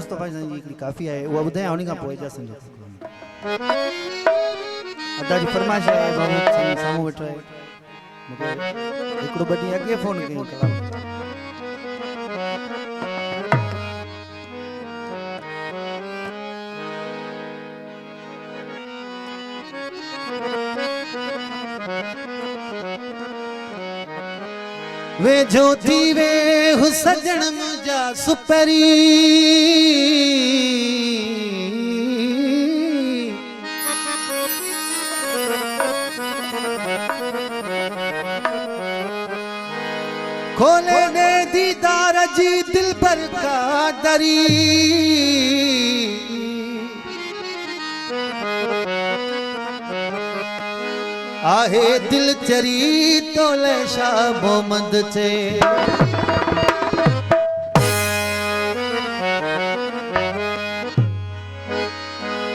मुस्तफा जी हिकिड़ी काफ़ी आहे उहा ॿुधायां उन खां पोइ जा सम्झो अदा जी फरमाइश आहे बाबू साम्हूं वेठो आहे मूंखे हिकिड़ो ॿ ॾींहं अॻे फ़ोन कयईं कलाम वे जो थी वे हु सजण मुंहिंजा सुपरी खोले दे दीदार जी दिल पर का दरी आहे दिल चरी तोले शाह मोहम्मद चे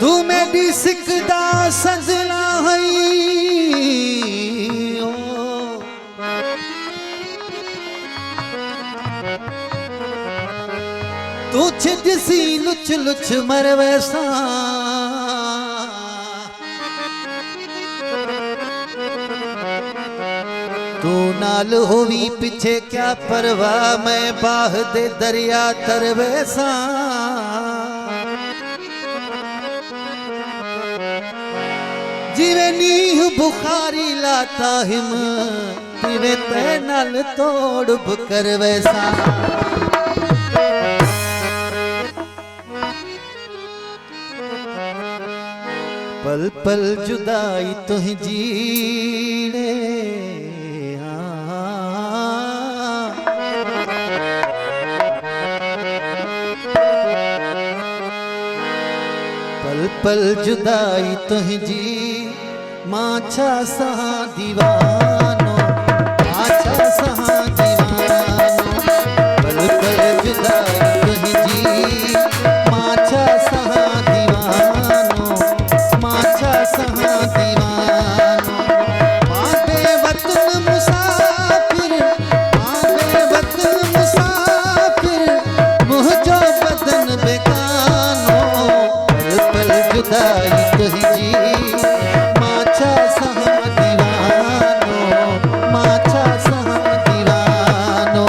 तू मेरी सिकदा सजना हई तू छिजसी लुच लुच मरवैसा तू नाल होवी पीछे क्या परवाह मैं बाह दे दरिया तरवेसा जिवे नीह बुखारी लाता हिम तिवे ते नाल तोड़ बुकर वैसा पल पल जुदाई तुझी रे पल पल जुदाई तुझी मां छा सहा दीवानो मां छा सहा दीवानो पल पल जुदाई तुझी मां छा सहा दीवानो मां छा सहा दीवानो मां बेवतन मुसाफिर मां बेवतन मुसाफिर मुझो बदन बेगानो पल पल जुदाई तुझी मां छा सहा दीवानो मां छा सहा दीवानो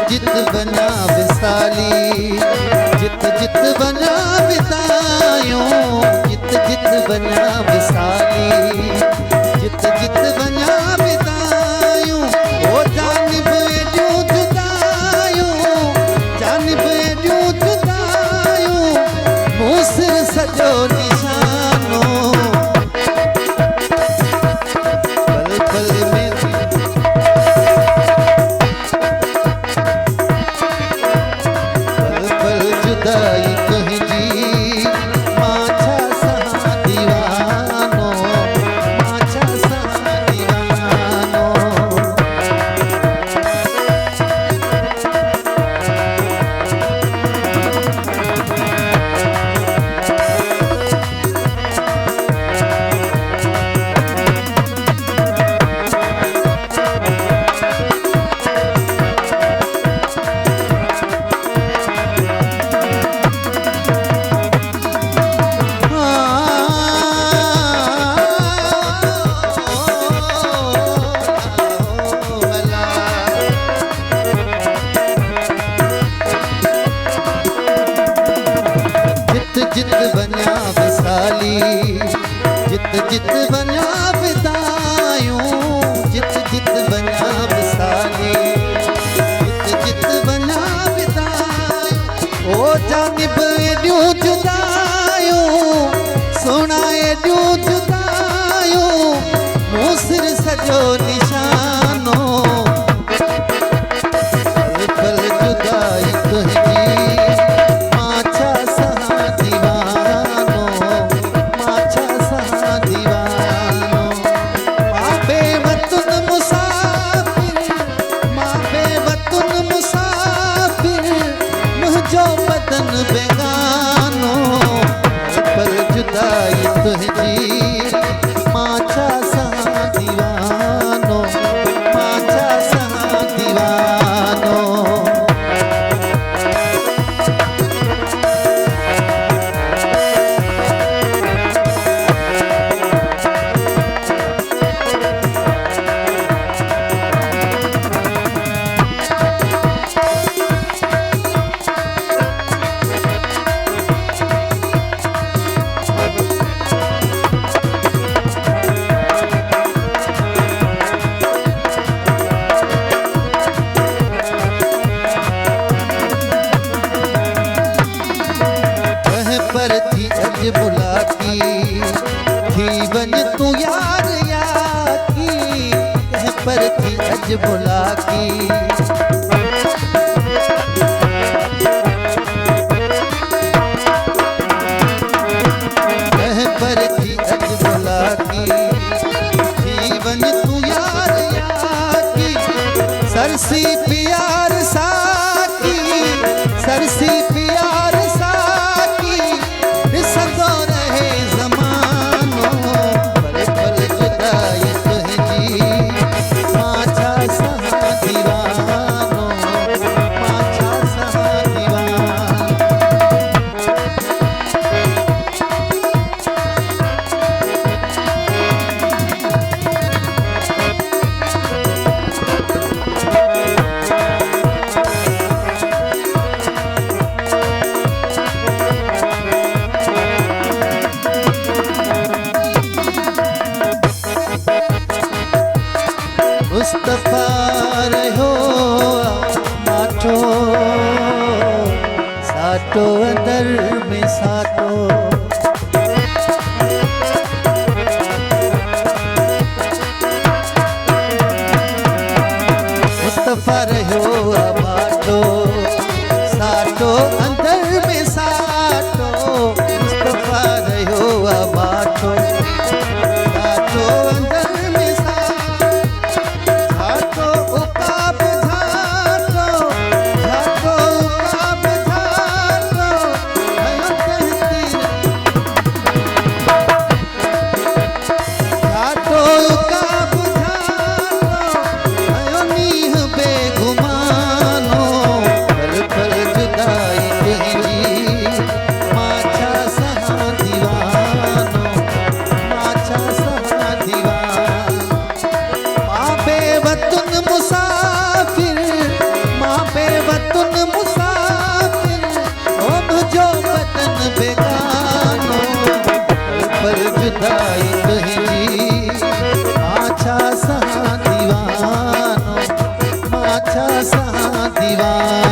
जित बना विसाली जित जित बना बितायो जित जित बना विसाली जित जित बना बितायो ओ जानिब जो जुदायो जानिब जो जुदायो मूसिर सजो निशानो पल पल में जुदाई तुझी मां छा सहा दीवानो मां छा सहा दीवानो जित बना बितायूं जित जित बना विसाले जित जित बना बितायूं ओ जानिब एॾियूं जुदायूं सोना एॾियूं जुदायूं मूं सिर सॼो निशानो पल पल जुदाई तुंहिंजी मां छा सहां दीवानो मां छा सहां दीवानो मां बेवतुन मुसाफिर मुंहिंजो बदन बेगानो पल जुदाई तुंहिंजी मां छा सहां दीवानो मां छा सहां दीवानो पर थी अज बुलाकी थी वञ तूं यार याकी कह पर थी अज बुलाकी कह पर थी अज बुलाकी थी वञ तूं यार याकी सरसी प्यार साकी सरसी प्यार सदो रहे ज़मानो पल पल जुदाई तुंहिंजी मां छा सहां दीवानो मां छा सहां दीवानो मुस्तफा रहो माठो साटो अंदर में साटो मुस्तफा रहो माठो साटो अंदर में साटो मुस्तफा रहो माठो साटो अंदर में झाटो उकाब झाटो झाटो उकाब झाटो भयो तहसीर झाटो उकाब झाटो भयो नीह बेगुमानो पल पल जुदाई तुंहिंजी मां छा सहां दीवानो मां छा सहां दीवानो मां बेवतुन मुसाफिर ओ मुझो बदन बेगानो पर जुदाई तुंहिंजी मां छा सहां दीवानो मां छा सहां दीवानो